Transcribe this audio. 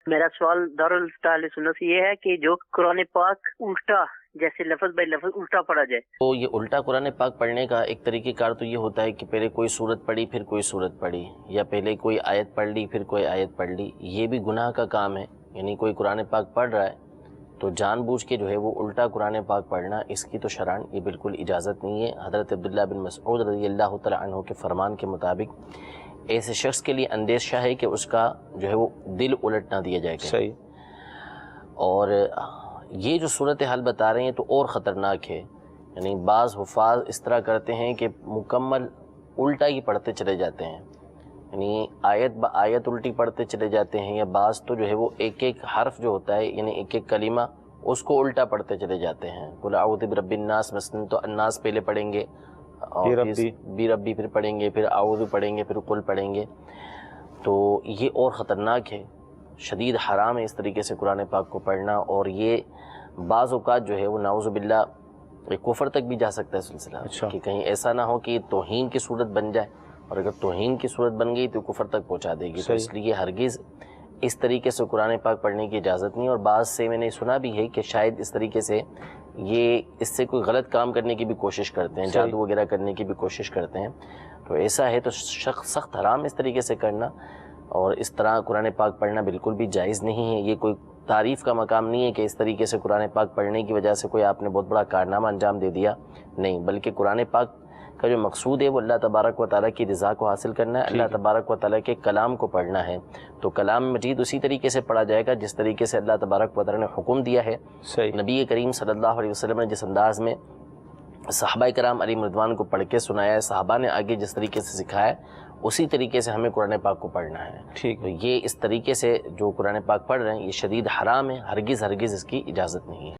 میرا سوال دارالفتہ سنت سے یہ ہے کہ جو قرآن پاک الٹا جیسے لفظ بائی لفظ الٹا پڑھا جائے، تو یہ الٹا قرآن پاک پڑھنے کا ایک طریقہ کار تو یہ ہوتا ہے کہ پہلے کوئی سورت پڑھی پھر کوئی سورت پڑھی، یا پہلے کوئی آیت پڑھ لی پھر کوئی آیت پڑھ لی. یہ بھی گناہ کا کام ہے. یعنی کوئی قرآن پاک پڑھ رہا ہے تو جان بوجھ کے جو ہے وہ الٹا قرآن پاک پڑھنا، اس کی تو شرعاً یہ بالکل اجازت نہیں ہے. حضرت عبداللہ بن مسعود رضی اللہ تعالیٰ عنہ کے فرمان کے مطابق ایسے شخص کے لیے اندیشہ ہے کہ اس کا جو ہے وہ دل الٹ نہ دیا جائے گا. صحیح. اور یہ جو صورتحال بتا رہے ہیں تو اور خطرناک ہے. یعنی بعض حفاظ اس طرح کرتے ہیں کہ مکمل الٹا ہی پڑھتے چلے جاتے ہیں، یعنی آیت با آیت الٹی پڑھتے چلے جاتے ہیں، یا بعض تو جو ہے وہ ایک ایک حرف جو ہوتا ہے یعنی ایک ایک کلمہ اس کو الٹا پڑھتے چلے جاتے ہیں. قل اعوذ برب الناس مثلا تو الناس پہلے پڑھیں گے، اور بی ربی پھر پڑھیں گے، پھر اعوذ پڑھیں گے، پھر قل پڑھیں گے. تو یہ اور خطرناک ہے، شدید حرام ہے اس طریقے سے قرآن پاک کو پڑھنا. اور یہ بعض اوقات جو ہے وہ نعوذ باللہ کفر تک بھی جا سکتا ہے سلسلہ. اچھا. کہ کہیں ایسا نہ ہو کہ توہین کی صورت بن جائے، اور اگر توہین کی صورت بن گئی تو کفر تک پہنچا دے گی. تو اس لیے ہرگز اس طریقے سے قرآن پاک پڑھنے کی اجازت نہیں. اور بعض سے میں نے سنا بھی ہے کہ شاید اس طریقے سے یہ اس سے کوئی غلط کام کرنے کی بھی کوشش کرتے ہیں، جادو وغیرہ کرنے کی بھی کوشش کرتے ہیں. تو ایسا ہے تو سخت حرام اس طریقے سے کرنا، اور اس طرح قرآن پاک پڑھنا بالکل بھی جائز نہیں ہے. یہ کوئی تعریف کا مقام نہیں ہے کہ اس طریقے سے قرآن پاک پڑھنے کی وجہ سے کوئی آپ نے بہت بڑا کارنامہ انجام دے دیا، نہیں. بلکہ قرآن پاک کا جو مقصود ہے وہ اللہ تبارک و تعالیٰ کی رضا کو حاصل کرنا ہے، اللہ تبارک و تعالیٰ کے کلام کو پڑھنا ہے. تو کلام مجید اسی طریقے سے پڑھا جائے گا جس طریقے سے اللہ تبارک و تعالیٰ نے حکم دیا ہے. نبی کریم صلی اللہ علیہ وسلم نے جس انداز میں صحابہ کرام علیہم رضوان کو پڑھ کے سنایا ہے، صحابہ نے آگے جس طریقے سے سکھایا ہے، اسی طریقے سے ہمیں قرآن پاک کو پڑھنا ہے. ٹھیک. تو یہ اس طریقے سے جو قرآن پاک پڑھ رہے ہیں یہ شدید حرام ہے، ہرگز اس کی اجازت نہیں ہے.